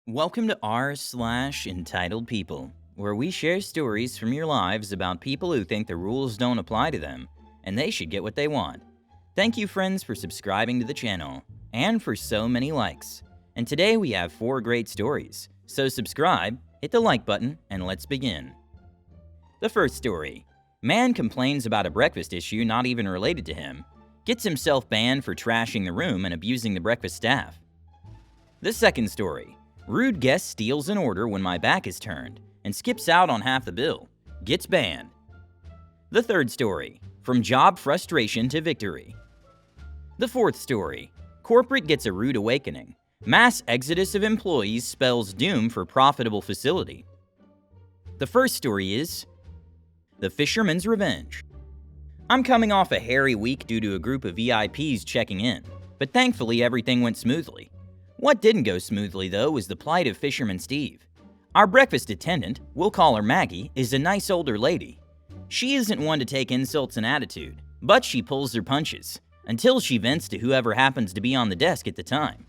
Welcome to r/Entitled People, where we share stories from your lives about people who think the rules don't apply to them, and they should get what they want. Thank you, friends, for subscribing to the channel, and for so many likes. And today we have 4 great stories, so subscribe, hit the like button, and let's begin. The first story. Man complains about a breakfast issue not even related to him, gets himself banned for trashing the room and abusing the breakfast staff. The second story. Rude guest steals an order when my back is turned and skips out on half the bill. Gets banned. The third story. From job frustration to victory. The fourth story. Corporate gets a rude awakening. Mass exodus of employees spells doom for profitable facility. The first story is the Fisherman's Revenge. I'm coming off a hairy week due to a group of VIPs checking in, but thankfully everything went smoothly. What didn't go smoothly, though, was the plight of Fisherman Steve. Our breakfast attendant, we'll call her Maggie, is a nice older lady. She isn't one to take insults and attitude, but she pulls her punches, until she vents to whoever happens to be on the desk at the time.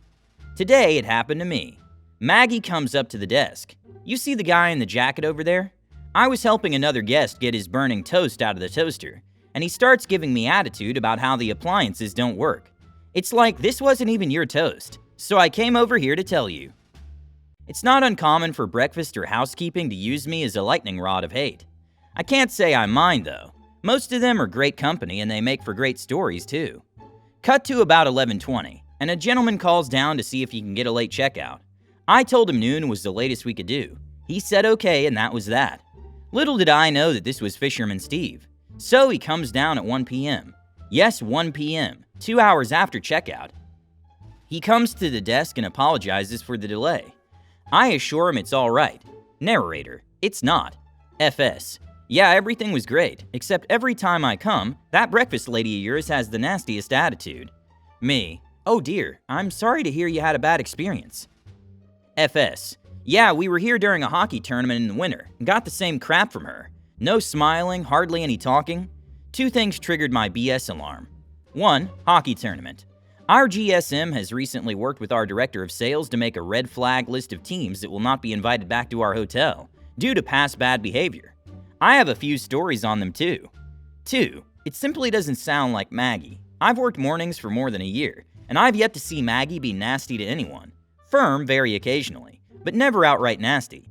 Today, it happened to me. Maggie comes up to the desk. You see the guy in the jacket over there? I was helping another guest get his burning toast out of the toaster, and he starts giving me attitude about how the appliances don't work. It's like, this wasn't even your toast. So I came over here to tell you. It's not uncommon for breakfast or housekeeping to use me as a lightning rod of hate. I can't say I mind, though. Most of them are great company and they make for great stories, too. Cut to about 11:20, and a gentleman calls down to see if he can get a late checkout. I told him noon was the latest we could do. He said okay, and that was that. Little did I know that this was Fisherman Steve. So he comes down at 1 p.m. Yes, 1 p.m., 2 hours after checkout. He comes to the desk and apologizes for the delay. I assure him it's all right. Narrator, it's not. FS, yeah, everything was great, except every time I come, that breakfast lady of yours has the nastiest attitude. Me, oh dear, I'm sorry to hear you had a bad experience. FS, yeah, we were here during a hockey tournament in the winter and got the same crap from her. No smiling, hardly any talking. 2 things triggered my BS alarm. 1, hockey tournament. Our GSM has recently worked with our director of sales to make a red flag list of teams that will not be invited back to our hotel due to past bad behavior. I have a few stories on them too. 2, it simply doesn't sound like Maggie. I've worked mornings for more than a year, and I've yet to see Maggie be nasty to anyone. Firm very occasionally, but never outright nasty.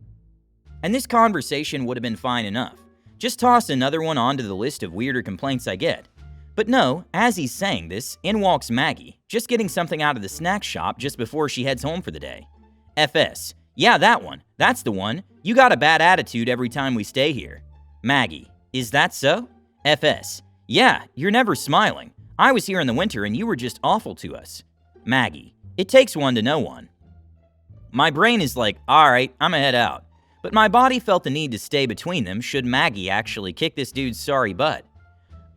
And this conversation would have been fine enough. Just toss another one onto the list of weirder complaints I get. But no, as he's saying this, in walks Maggie, just getting something out of the snack shop just before she heads home for the day. FS, yeah, that one. That's the one. You got a bad attitude every time we stay here. Maggie, is that so? FS, yeah, you're never smiling. I was here in the winter and you were just awful to us. Maggie, it takes one to know one. My brain is like, alright, I'ma head out. But my body felt the need to stay between them should Maggie actually kick this dude's sorry butt.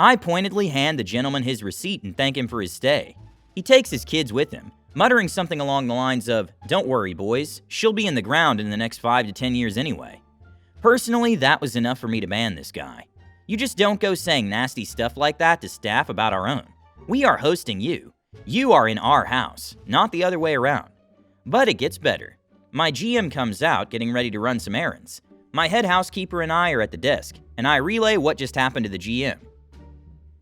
I pointedly hand the gentleman his receipt and thank him for his stay. He takes his kids with him, muttering something along the lines of, "Don't worry, boys, she'll be in the ground in the next 5 to 10 years anyway." Personally, that was enough for me to ban this guy. You just don't go saying nasty stuff like that to staff about our own. We are hosting you. You are in our house, not the other way around. But it gets better. My GM comes out getting ready to run some errands. My head housekeeper and I are at the desk, and I relay what just happened to the GM.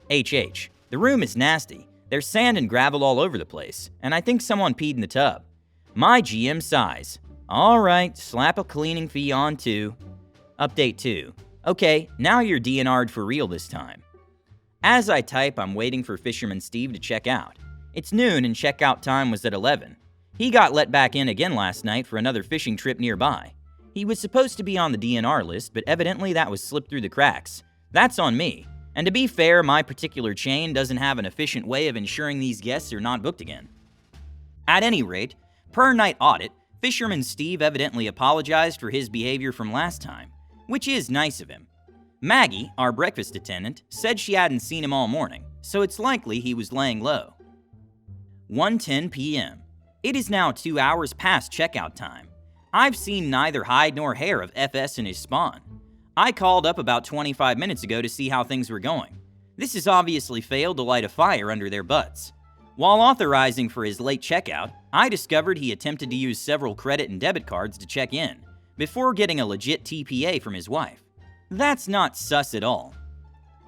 HH, the room is nasty. There's sand and gravel all over the place, and I think someone peed in the tub. My GM sighs. Alright, slap a cleaning fee on too. Update 2. Okay, now you're DNR'd for real this time. As I type, I'm waiting for Fisherman Steve to check out. It's noon and checkout time was at 11. He got let back in again last night for another fishing trip nearby. He was supposed to be on the DNR list, but evidently that was slipped through the cracks. That's on me. And to be fair, my particular chain doesn't have an efficient way of ensuring these guests are not booked again. At any rate, per night audit, Fisherman Steve evidently apologized for his behavior from last time, which is nice of him. Maggie, our breakfast attendant, said she hadn't seen him all morning, so it's likely he was laying low. 1:10 p.m. It is now 2 hours past checkout time. I've seen neither hide nor hair of FS and his spawn. I called up about 25 minutes ago to see how things were going. This has obviously failed to light a fire under their butts. While authorizing for his late checkout, I discovered he attempted to use several credit and debit cards to check in, before getting a legit TPA from his wife. That's not sus at all.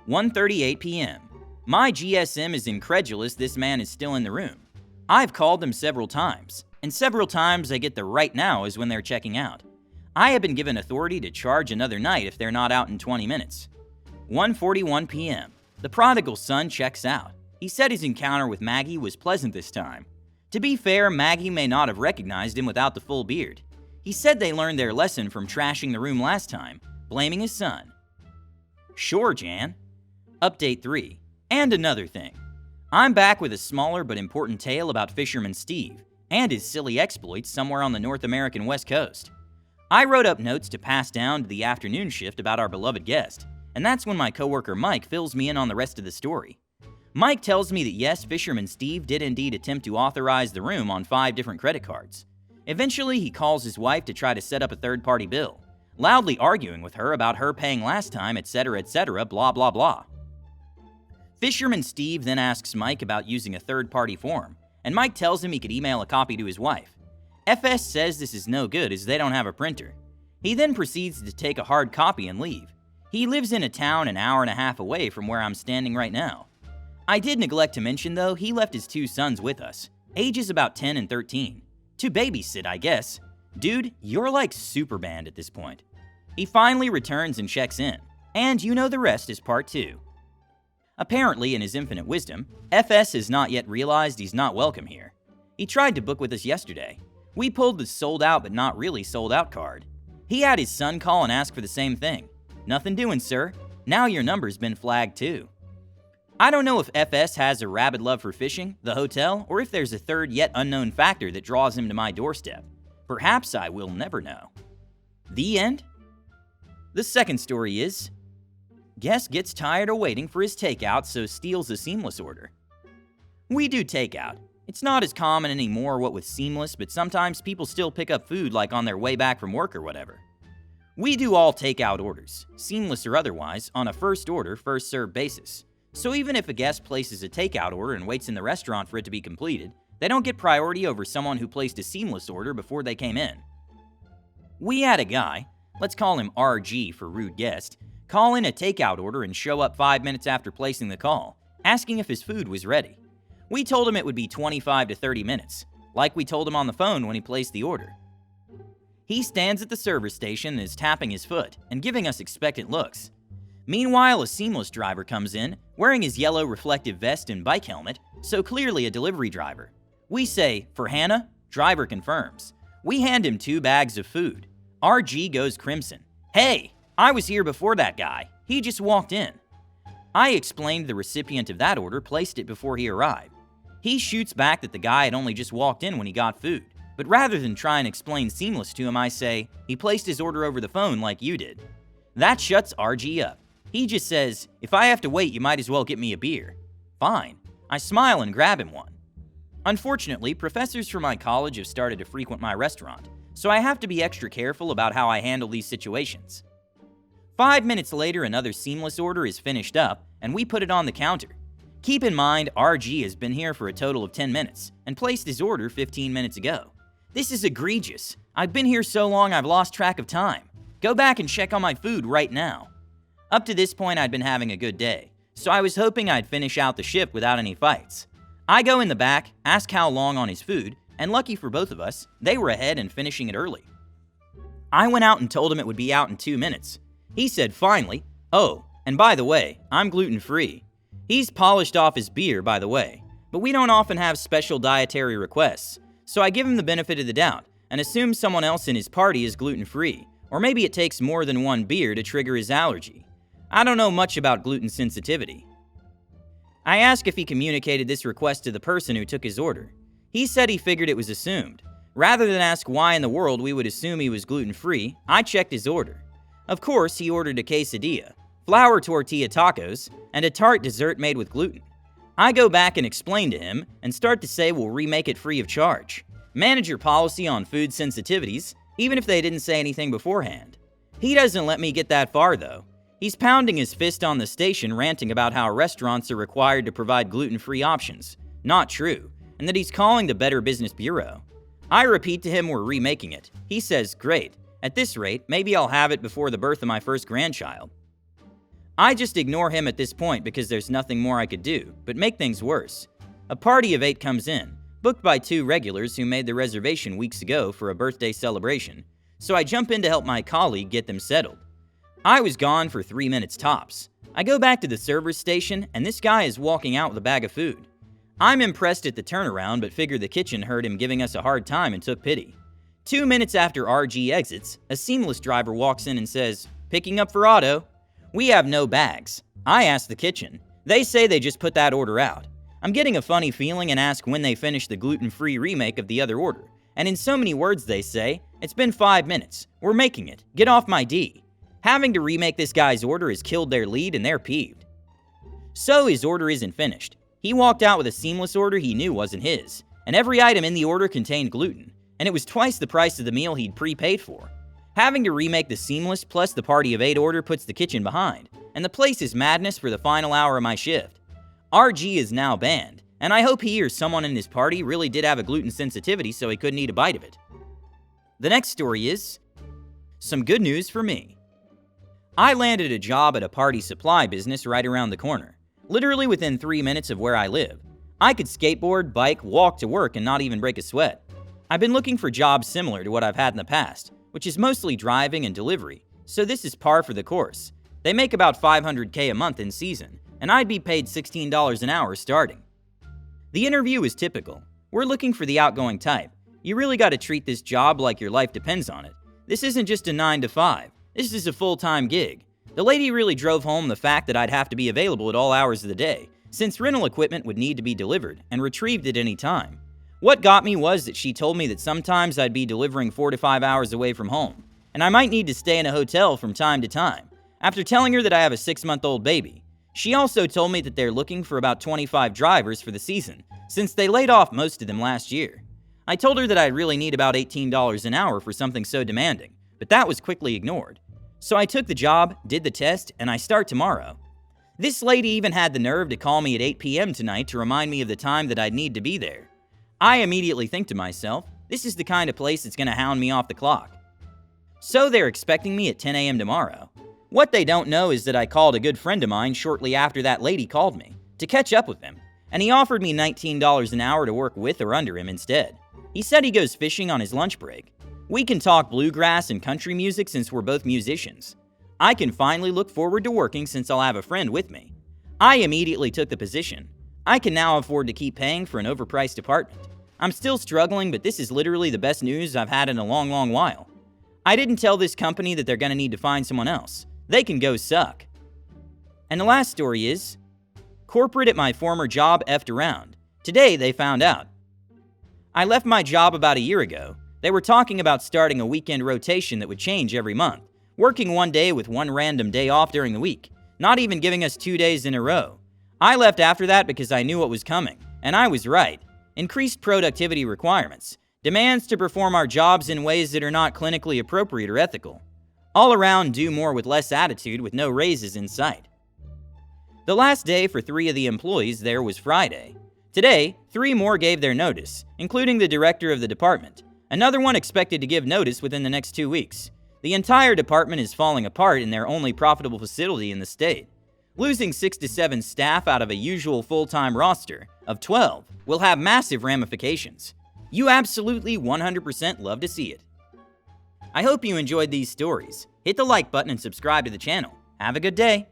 1:38 p.m. My GSM is incredulous this man is still in the room. I've called them several times, and several times I get the right now is when they're checking out. I have been given authority to charge another night if they're not out in 20 minutes. 1:41 p.m. The prodigal son checks out. He said his encounter with Maggie was pleasant this time. To be fair, Maggie may not have recognized him without the full beard. He said they learned their lesson from trashing the room last time, blaming his son. Sure, Jan. Update 3. And another thing. I'm back with a smaller but important tale about Fisherman Steve and his silly exploits somewhere on the North American West Coast. I wrote up notes to pass down to the afternoon shift about our beloved guest, and that's when my coworker Mike fills me in on the rest of the story. Mike tells me that yes, Fisherman Steve did indeed attempt to authorize the room on 5 different credit cards. Eventually, he calls his wife to try to set up a third-party bill, loudly arguing with her about her paying last time, etc., blah blah blah. Fisherman Steve then asks Mike about using a third-party form, and Mike tells him he could email a copy to his wife. FS says this is no good as they don't have a printer. He then proceeds to take a hard copy and leave. He lives in a town an hour and a half away from where I'm standing right now. I did neglect to mention though, he left his 2 sons with us, ages about 10 and 13. To babysit, I guess. Dude, you're like Superband at this point. He finally returns and checks in, and you know the rest is part 2. Apparently, in his infinite wisdom, FS has not yet realized he's not welcome here. He tried to book with us yesterday. We pulled the sold out but not really sold out card. He had his son call and ask for the same thing. Nothing doing, sir. Now your number's been flagged too. I don't know if FS has a rabid love for fishing, the hotel, or if there's a third yet unknown factor that draws him to my doorstep. Perhaps I will never know. The end? The second story is, guest gets tired of waiting for his takeout so steals a seamless order. We do takeout. It's not as common anymore what with seamless, but sometimes people still pick up food like on their way back from work or whatever. We do all takeout orders, seamless or otherwise, on a first order, first served basis. So even if a guest places a takeout order and waits in the restaurant for it to be completed, they don't get priority over someone who placed a seamless order before they came in. We had a guy, let's call him RG for rude guest, call in a takeout order and show up 5 minutes after placing the call, asking if his food was ready. We told him it would be 25 to 30 minutes, like we told him on the phone when he placed the order. He stands at the service station and is tapping his foot and giving us expectant looks. Meanwhile, a seamless driver comes in, wearing his yellow reflective vest and bike helmet, so clearly a delivery driver. We say, for Hannah, driver confirms. We hand him 2 bags of food. RG goes crimson. Hey, I was here before that guy. He just walked in. I explained the recipient of that order placed it before he arrived. He shoots back that the guy had only just walked in when he got food, but rather than try and explain seamless to him, I say, he placed his order over the phone like you did. That shuts RG up. He just says, if I have to wait, you might as well get me a beer. Fine. I smile and grab him one. Unfortunately, professors from my college have started to frequent my restaurant, so I have to be extra careful about how I handle these situations. 5 minutes later, another seamless order is finished up, and we put it on the counter. Keep in mind, RG has been here for a total of 10 minutes, and placed his order 15 minutes ago. This is egregious. I've been here so long I've lost track of time. Go back and check on my food right now. Up to this point, I'd been having a good day, so I was hoping I'd finish out the shift without any fights. I go in the back, ask how long on his food, and lucky for both of us, they were ahead and finishing it early. I went out and told him it would be out in 2 minutes. He said finally, oh, and by the way, I'm gluten-free. He's polished off his beer, by the way, but we don't often have special dietary requests, so I give him the benefit of the doubt and assume someone else in his party is gluten-free, or maybe it takes more than one beer to trigger his allergy. I don't know much about gluten sensitivity. I asked if he communicated this request to the person who took his order. He said he figured it was assumed. Rather than ask why in the world we would assume he was gluten-free, I checked his order. Of course, he ordered a quesadilla, flour tortilla tacos, and a tart dessert made with gluten. I go back and explain to him and start to say we'll remake it free of charge. Manage your policy on food sensitivities, even if they didn't say anything beforehand. He doesn't let me get that far though. He's pounding his fist on the station ranting about how restaurants are required to provide gluten-free options, Not true, and that he's calling the Better Business Bureau. I repeat to him we're remaking it. He says, great. At this rate, maybe I'll have it before the birth of my first grandchild. I just ignore him at this point because there's nothing more I could do, but make things worse. A party of 8 comes in, booked by 2 regulars who made the reservation weeks ago for a birthday celebration, so I jump in to help my colleague get them settled. I was gone for 3 minutes tops. I go back to the server's station, and this guy is walking out with a bag of food. I'm impressed at the turnaround, but figure the kitchen heard him giving us a hard time and took pity. 2 minutes after RG exits, a seamless driver walks in and says, "Picking up for Otto." We have no bags. I ask the kitchen. They say they just put that order out. I'm getting a funny feeling and ask when they finish the gluten-free remake of the other order. And in so many words they say, "It's been 5 minutes. We're making it. Get off my D." Having to remake this guy's order has killed their lead and they're peeved. So his order isn't finished. He walked out with a seamless order he knew wasn't his, and every item in the order contained gluten, and it was twice the price of the meal he'd prepaid for. Having to remake the seamless plus the party of 8 order puts the kitchen behind, and the place is madness for the final hour of my shift. RG is now banned, and I hope he or someone in his party really did have a gluten sensitivity so he couldn't eat a bite of it. The next story is some good news for me. I landed a job at a party supply business right around the corner, literally within 3 minutes of where I live. I could skateboard, bike, walk to work and not even break a sweat. I've been looking for jobs similar to what I've had in the past, which is mostly driving and delivery, so this is par for the course. They make about $500K a month in season, and I'd be paid $16 an hour starting. The interview is typical. We're looking for the outgoing type. You really got to treat this job like your life depends on it. This isn't just a 9 to 5. This is a full-time gig. The lady really drove home the fact that I'd have to be available at all hours of the day, since rental equipment would need to be delivered and retrieved at any time. What got me was that she told me that sometimes I'd be delivering 4 to 5 hours away from home, and I might need to stay in a hotel from time to time. After telling her that I have a 6-month-old baby, she also told me that they're looking for about 25 drivers for the season, since they laid off most of them last year. I told her that I'd really need about $18 an hour for something so demanding, but that was quickly ignored. So I took the job, did the test, and I start tomorrow. This lady even had the nerve to call me at 8 p.m. tonight to remind me of the time that I'd need to be there. I immediately think to myself, this is the kind of place that's going to hound me off the clock. So they're expecting me at 10 a.m. tomorrow. What they don't know is that I called a good friend of mine shortly after that lady called me, to catch up with him, and he offered me $19 an hour to work with or under him instead. He said he goes fishing on his lunch break. We can talk bluegrass and country music since we're both musicians. I can finally look forward to working since I'll have a friend with me. I immediately took the position. I can now afford to keep paying for an overpriced apartment. I'm still struggling, but this is literally the best news I've had in a long, long while. I didn't tell this company that they're going to need to find someone else. They can go suck. And the last story is, corporate at my former job effed around. Today they found out. I left my job about a year ago. They were talking about starting a weekend rotation that would change every month, working one day with one random day off during the week, not even giving us 2 days in a row. I left after that because I knew what was coming, and I was right. Increased productivity requirements, demands to perform our jobs in ways that are not clinically appropriate or ethical. All around, do more with less attitude with no raises in sight. The last day for 3 of the employees there was Friday. Today, 3 more gave their notice, including the director of the department. Another one expected to give notice within the next 2 weeks. The entire department is falling apart in their only profitable facility in the state. Losing 6 to 7 staff out of a usual full-time roster of 12 will have massive ramifications. You absolutely 100% love to see it. I hope you enjoyed these stories. Hit the like button and subscribe to the channel. Have a good day.